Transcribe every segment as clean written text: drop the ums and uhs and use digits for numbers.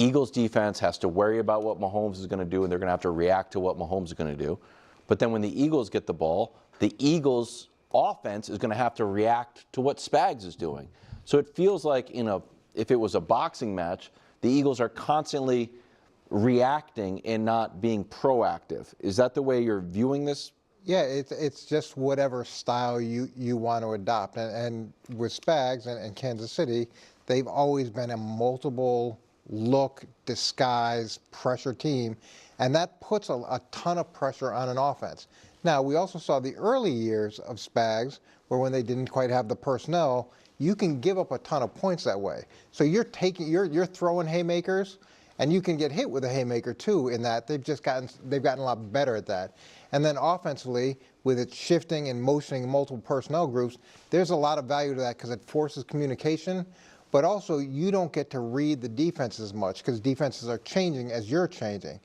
Eagles defense has to worry about what Mahomes is going to do, and they're going to have to react to what Mahomes is going to do. But then when the Eagles get the ball, the Eagles offense is going to have to react to what Spags is doing. So it feels like if it was a boxing match, the Eagles are constantly reacting and not being proactive. Is that the way you're viewing this? Yeah, it's just whatever style you want to adopt. And with Spags and Kansas City, they've always been a multiple look, disguise, pressure team, and that puts a ton of pressure on an offense. Now, we also saw the early years of Spags, where when they didn't quite have the personnel, you can give up a ton of points that way. So you're throwing haymakers, and you can get hit with a haymaker too. In that they've gotten a lot better at that. And then offensively, with it shifting and motioning multiple personnel groups, there's a lot of value to that because it forces communication. But also, you don't get to read the defense as much because defenses are changing as you're changing.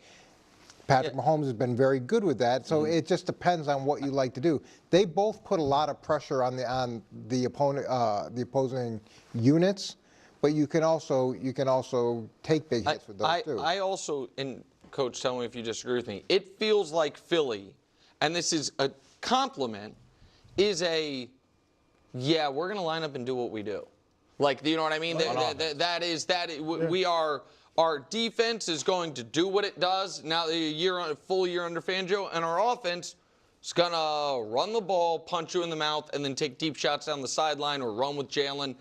Patrick Mahomes has been very good with that, so it just depends on what you like to do. They both put a lot of pressure on the opponent, the opposing units, but you can also take big hits with those too. I also, and Coach, tell me if you disagree with me. It feels like Philly, and this is a compliment, is we're going to line up and do what we do. Like, you know what I mean? Our defense is going to do what it does now, a full year under Fangio, and our offense is going to run the ball, punch you in the mouth, and then take deep shots down the sideline or run with Jalen.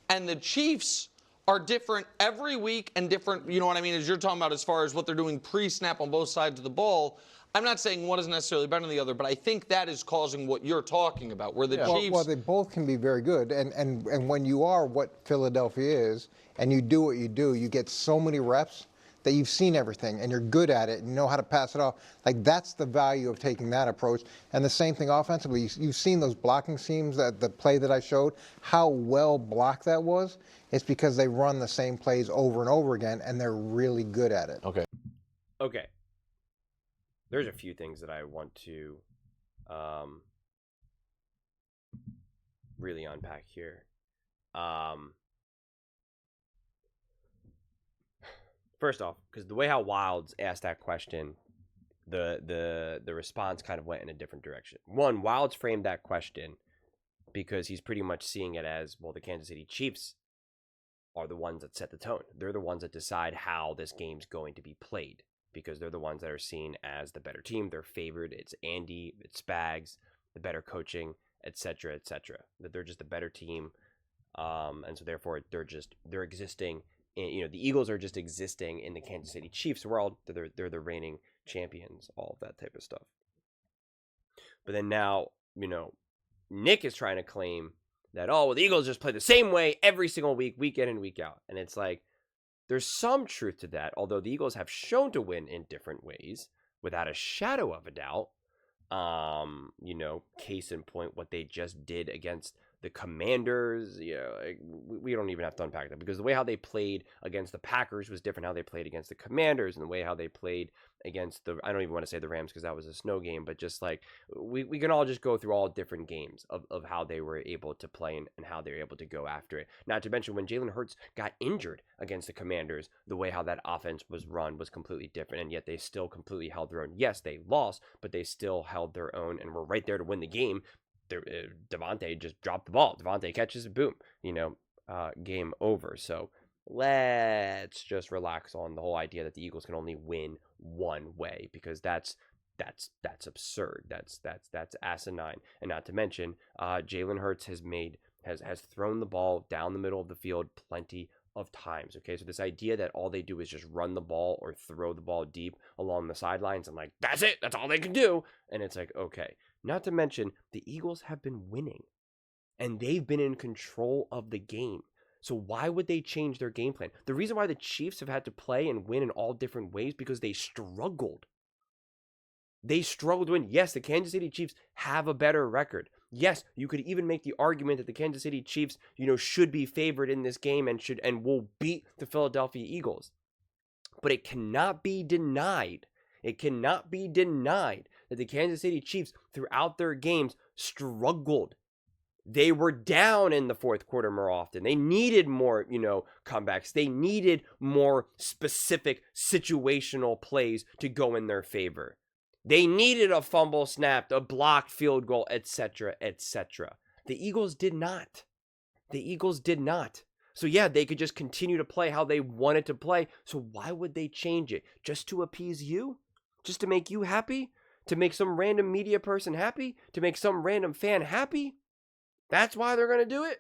And the Chiefs are different every week and different, you know what I mean, as you're talking about as far as what they're doing pre-snap on both sides of the ball. I'm not saying one is necessarily better than the other, but I think that is causing what you're talking about, where the Chiefs... Well, they both can be very good. And when you are what Philadelphia is, and you do what you do, you get so many reps that you've seen everything, and you're good at it, and you know how to pass it off. Like, that's the value of taking that approach. And the same thing offensively. You've seen those blocking schemes, the play that I showed, how well blocked that was. It's because they run the same plays over and over again, and they're really good at it. Okay. There's a few things that I want to really unpack here. First off, because the way how Wilds asked that question, the response kind of went in a different direction. One, Wilds framed that question because he's pretty much seeing it as, well, the Kansas City Chiefs are the ones that set the tone. They're the ones that decide how this game's going to be played, because they're the ones that are seen as the better team. They're favored. It's Andy, it's Spags, the better coaching, etc., etc. That they're just a better team, and so therefore they're existing. The Eagles are just existing in the Kansas City Chiefs world. They're the reigning champions, all of that type of stuff. But then now, Nick is trying to claim that, the Eagles just play the same way every single week, week in and week out. And it's like, there's some truth to that, although the Eagles have shown to win in different ways, without a shadow of a doubt. Case in point, what they just did against the Commanders. We don't even have to unpack that, because the way how they played against the Packers was different how they played against the Commanders, and the way how they played against I don't even want to say the Rams because that was a snow game, but just like we can all just go through all different games of how they were able to play and how they were able to go after it. Not to mention when Jalen Hurts got injured against the Commanders, the way how that offense was run was completely different, and yet they still completely held their own. Yes, they lost, but they still held their own and were right there to win the game. Devontae just dropped the ball. Devontae catches it, boom, game over. So let's just relax on the whole idea that the Eagles can only win one way, because that's absurd. That's asinine. And not to mention, Jalen Hurts has thrown the ball down the middle of the field plenty of times. Okay, so this idea that all they do is just run the ball or throw the ball deep along the sidelines, and like, that's it, that's all they can do. And it's like, okay. Not to mention, the Eagles have been winning, and they've been in control of the game. So why would they change their game plan? The reason why the Chiefs have had to play and win in all different ways, because they struggled. They struggled to win. Yes, the Kansas City Chiefs have a better record. Yes, you could even make the argument that the Kansas City Chiefs, should be favored in this game and will beat the Philadelphia Eagles. But it cannot be denied. It cannot be denied that the Kansas City Chiefs, throughout their games, struggled They were down in the fourth quarter more often. They needed more, comebacks. They needed more specific situational plays to go in their favor. They needed a fumble snapped, a blocked field goal, etc., etc. The Eagles did not. The Eagles did not. So yeah, they could just continue to play how they wanted to play. So why would they change it? Just to appease you? Just to make you happy? To make some random media person happy? To make some random fan happy? That's why they're going to do it?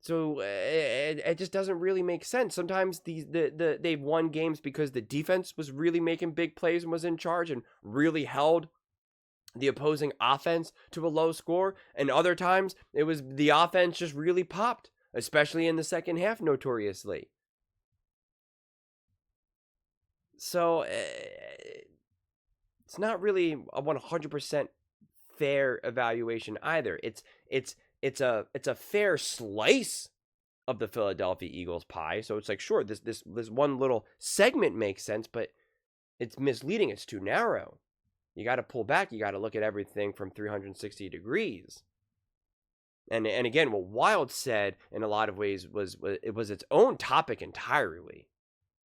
So it just doesn't really make sense. Sometimes they've won games because the defense was really making big plays and was in charge and really held the opposing offense to a low score. And other times it was the offense just really popped, especially in the second half, notoriously. So it's not really a 100% fair evaluation either. It's a fair slice of the Philadelphia Eagles pie. So it's like, sure, this one little segment makes sense, but it's misleading. It's too narrow. You got to pull back. You got to look at everything from 360 degrees. And again, what Wild said in a lot of ways was its own topic entirely,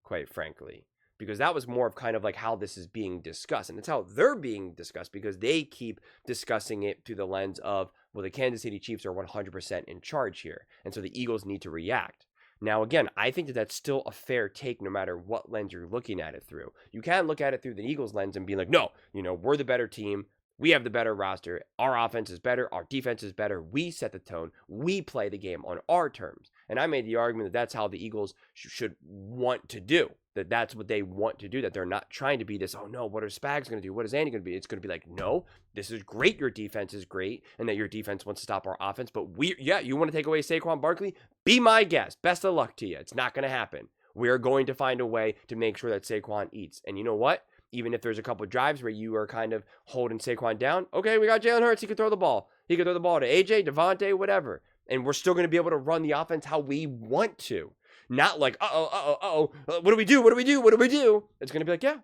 quite frankly, because that was more of kind of like how this is being discussed. And it's how they're being discussed because they keep discussing it through the lens of, well, the Kansas City Chiefs are 100% in charge here. And so the Eagles need to react. Now, again, I think that that's still a fair take no matter what lens you're looking at it through. You can look at it through the Eagles lens and be like, no, we're the better team. We have the better roster. Our offense is better. Our defense is better. We set the tone. We play the game on our terms. And I made the argument that that's how the Eagles should want to do. That's what they want to do. That they're not trying to be this, oh no, what are Spags going to do? What is Andy going to be? It's going to be like, no, this is great. Your defense is great. And that your defense wants to stop our offense. But you want to take away Saquon Barkley? Be my guest. Best of luck to you. It's not going to happen. We're going to find a way to make sure that Saquon eats. And you know what? Even if there's a couple of drives where you are kind of holding Saquon down, okay, we got Jalen Hurts. He can throw the ball. He can throw the ball to AJ, Devontae, whatever. And we're still going to be able to run the offense how we want to. Not like, what do we do? What do we do? What do we do? It's going to be like, yeah,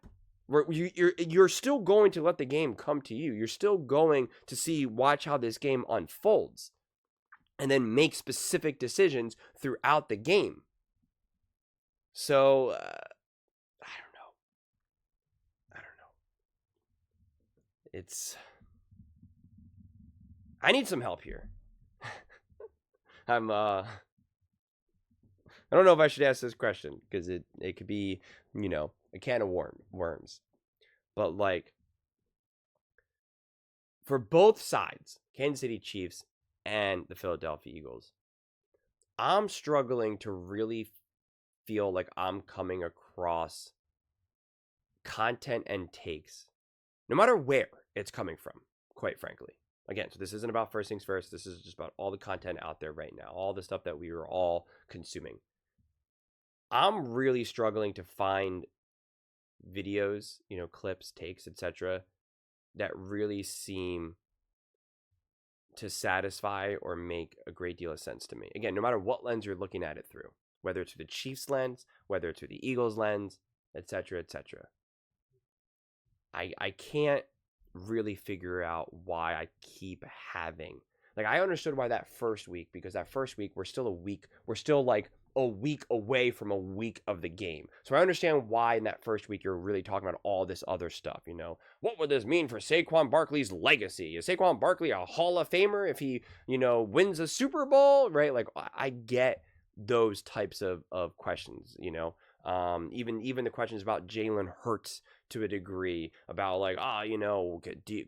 you're still going to let the game come to you. You're still going to watch how this game unfolds and then make specific decisions throughout the game. So, I don't know. I need some help here. I don't know if I should ask this question because it could be, a can of worms. But like, for both sides, Kansas City Chiefs and the Philadelphia Eagles, I'm struggling to really feel like I'm coming across content and takes, no matter where it's coming from, quite frankly. Again, so this isn't about first things first. This is just about all the content out there right now, all the stuff that we are all consuming. I'm really struggling to find videos, clips, takes, etc., that really seem to satisfy or make a great deal of sense to me. Again, no matter what lens you're looking at it through, whether it's through the Chiefs lens, whether it's through the Eagles lens, etc., etc. I can't really figure out why I keep having, like, I understood why that first week, because that first week we're still like a week away from a week of the game. So I understand why in that first week you're really talking about all this other stuff, What would this mean for Saquon Barkley's legacy? Is Saquon Barkley a Hall of Famer if he, wins a Super Bowl, right? Like, I get those types of questions, even the questions about Jalen Hurts to a degree, about like,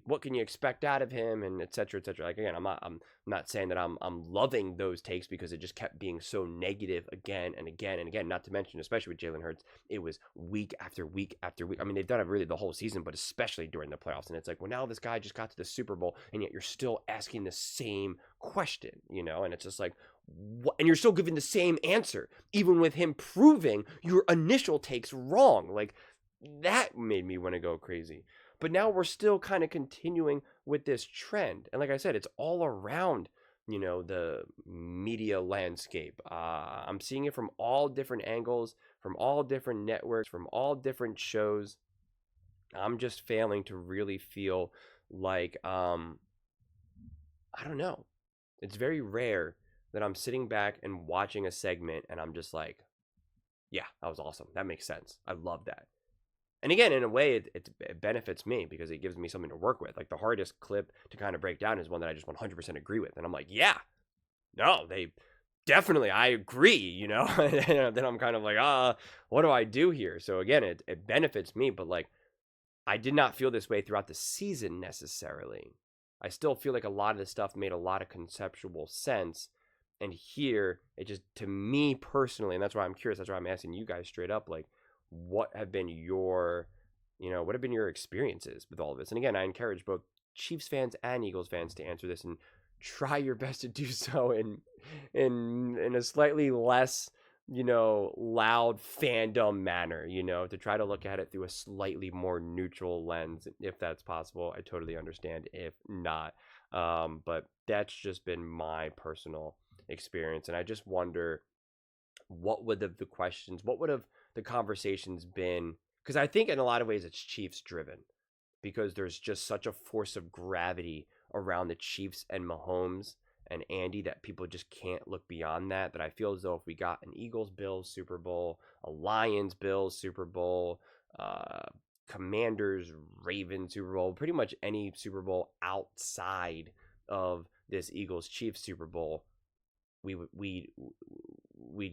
what can you expect out of him, and et cetera, et cetera. Like, again, I'm not saying that I'm loving those takes, because it just kept being so negative again and again and again. Not to mention, especially with Jalen Hurts, it was week after week after week. I mean, they've done it really the whole season, but especially during the playoffs. And it's like, well, now this guy just got to the Super Bowl, and yet you're still asking the same question, and it's just like, and you're still giving the same answer, even with him proving your initial takes wrong. Like, that made me want to go crazy. But now we're still kind of continuing with this trend. And like I said, it's all around, the media landscape. I'm seeing it from all different angles, from all different networks, from all different shows. I'm just failing to really feel like I don't know. It's very rare that I'm sitting back and watching a segment and I'm just like, yeah, that was awesome. That makes sense. I love that. And again, in a way, it benefits me because it gives me something to work with. Like the hardest clip to kind of break down is one that I just 100% agree with. And I'm like, yeah, no, they definitely, I agree, you know? And then I'm kind of like, what do I do here? So again, it benefits me, but like, I did not feel this way throughout the season necessarily. I still feel like a lot of this stuff made a lot of conceptual sense. And here, it just, to me personally, and that's why I'm curious, that's why I'm asking you guys straight up, like, what have been your, what have been your experiences with all of this? And again, I encourage both Chiefs fans and Eagles fans to answer this and try your best to do so in a slightly less, loud fandom manner, to try to look at it through a slightly more neutral lens, if that's possible. I totally understand if not. But that's just been my personal experience. And I just wonder, what would the questions, what would have the conversations been? Because I think in a lot of ways it's Chiefs driven, because there's just such a force of gravity around the Chiefs and Mahomes and Andy that people just can't look beyond that. That I feel as though if we got an Eagles-Bills Super Bowl, a Lions-Bills Super Bowl, Commanders-Ravens Super Bowl, pretty much any Super Bowl outside of this Eagles-Chiefs Super Bowl, we'd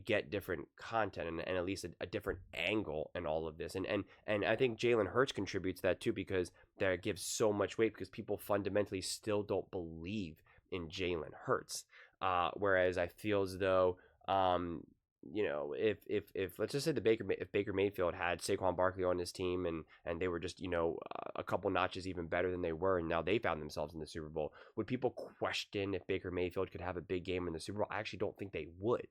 get different content and at least a different angle in all of this. And I think Jalen Hurts contributes to that too, because that gives so much weight, because people fundamentally still don't believe in Jalen Hurts. Whereas I feel as though, if let's just say if Baker Mayfield had Saquon Barkley on his team and they were just, a couple notches even better than they were, and now they found themselves in the Super Bowl, would people question if Baker Mayfield could have a big game in the Super Bowl? I actually don't think they would.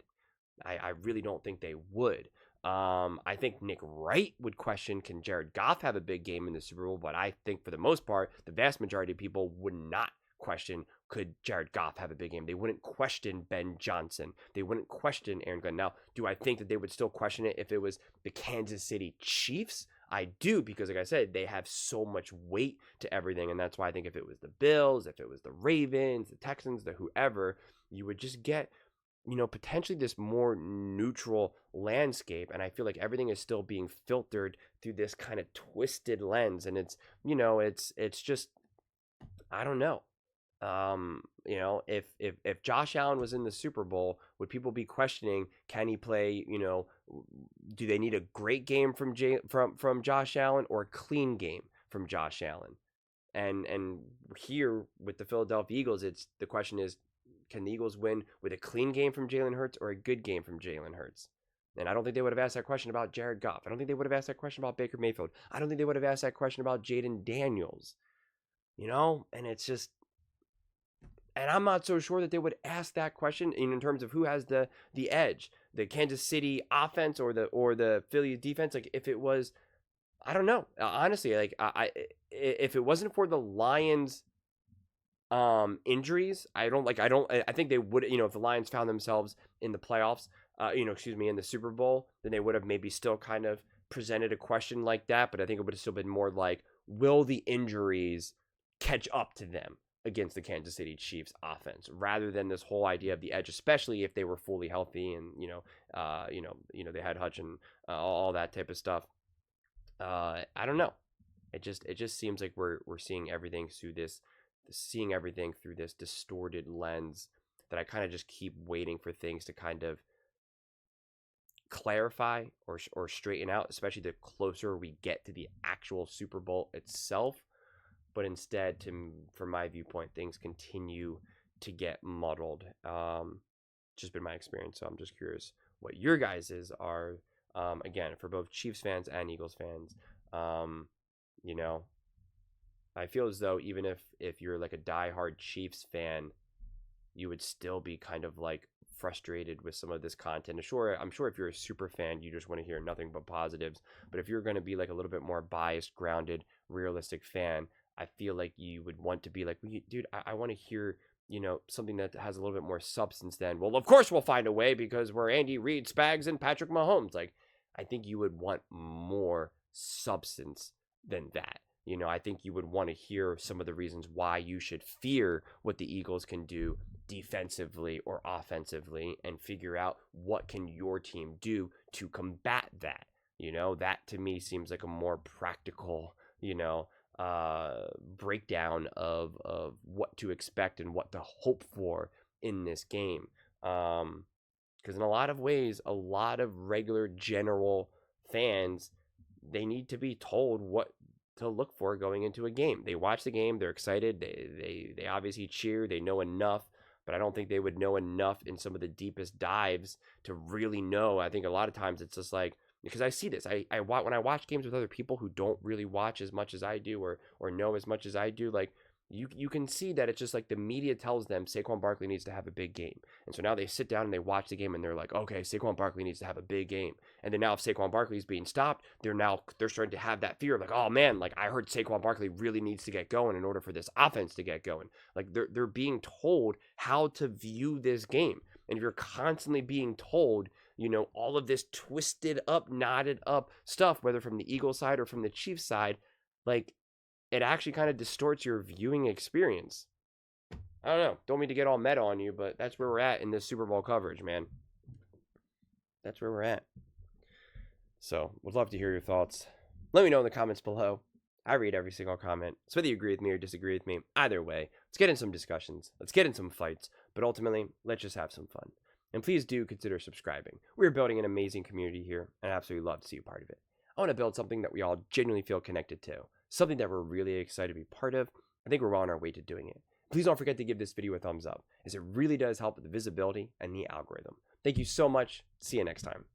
I really don't think they would. I think Nick Wright would question, can Jared Goff have a big game in the Super Bowl? But I think for the most part, the vast majority of people would not question, could Jared Goff have a big game? They wouldn't question Ben Johnson. They wouldn't question Aaron Glenn. Now, do I think that they would still question it if it was the Kansas City Chiefs? I do, because like I said, they have so much weight to everything. And that's why I think if it was the Bills, if it was the Ravens, the Texans, the whoever, you would just get, potentially this more neutral landscape. And I feel like everything is still being filtered through this kind of twisted lens. And it's, it's just, I don't know. If Josh Allen was in the Super Bowl, would people be questioning, can he play, do they need a great game from Josh Allen or a clean game from Josh Allen? And here with the Philadelphia Eagles, the question is, can the Eagles win with a clean game from Jalen Hurts or a good game from Jalen Hurts? And I don't think they would have asked that question about Jared Goff. I don't think they would have asked that question about Baker Mayfield. I don't think they would have asked that question about Jaden Daniels. And it's just, and I'm not so sure that they would ask that question in terms of who has the edge, the Kansas City offense or the Philly defense. Like if it was, I don't know. Honestly, like if it wasn't for the Lions injuries, I think they would, if the Lions found themselves in the playoffs, in the Super Bowl, then they would have maybe still kind of presented a question like that. But I think it would have still been more like, will the injuries catch up to them against the Kansas City Chiefs offense, rather than this whole idea of the edge, especially if they were fully healthy and, they had Hutch and all that type of stuff. I don't know. It just seems like we're seeing everything through this distorted lens that I kind of just keep waiting for things to kind of clarify or straighten out, especially the closer we get to the actual Super Bowl itself. But instead, from my viewpoint, things continue to get muddled. Just been my experience, so I'm just curious what your guys's are. Again, for both Chiefs fans and Eagles fans, I feel as though even if you're like a diehard Chiefs fan, you would still be kind of like frustrated with some of this content. I'm sure if you're a super fan, you just want to hear nothing but positives. But if you're going to be like a little bit more biased, grounded, realistic fan, I feel like you would want to be like, well, dude, I want to hear, something that has a little bit more substance than, well, of course we'll find a way because we're Andy Reid, Spags, and Patrick Mahomes. Like, I think you would want more substance than that. You know, I think you would want to hear some of the reasons why you should fear what the Eagles can do defensively or offensively, and figure out what can your team do to combat that. You know, that to me seems like a more practical, you know, breakdown of what to expect and what to hope for in this game. Because in a lot of ways, a lot of regular general fans, they need to be told what to look for going into a game. They watch the game, they're excited, they obviously cheer, they know enough, but I don't think they would know enough in some of the deepest dives to really know. I think a lot of times it's just like, because I see this, I when I watch games with other people who don't really watch as much as I do, or know as much as I do, like you can see that it's just like the media tells them Saquon Barkley needs to have a big game. And so now they sit down and they watch the game and they're like, okay, Saquon Barkley needs to have a big game. And then now if Saquon Barkley is being stopped, they're starting to have that fear of like, oh man, like I heard Saquon Barkley really needs to get going in order for this offense to get going. Like they're being told how to view this game. And if you're constantly being told, you know, all of this twisted up, knotted up stuff, whether from the Eagles side or from the Chiefs side, like it actually kind of distorts your viewing experience. I don't know. Don't mean to get all meta on you, but that's where we're at in this Super Bowl coverage, man. That's where we're at. So, would love to hear your thoughts. Let me know in the comments below. I read every single comment. So whether you agree with me or disagree with me, either way, let's get in some discussions. Let's get in some fights. But ultimately, let's just have some fun. And please do consider subscribing. We're building an amazing community here, and I absolutely love to see you part of it. I want to build something that we all genuinely feel connected to. Something that we're really excited to be part of. I think we're well on our way to doing it. Please don't forget to give this video a thumbs up, as it really does help with the visibility and the algorithm. Thank you so much. See you next time.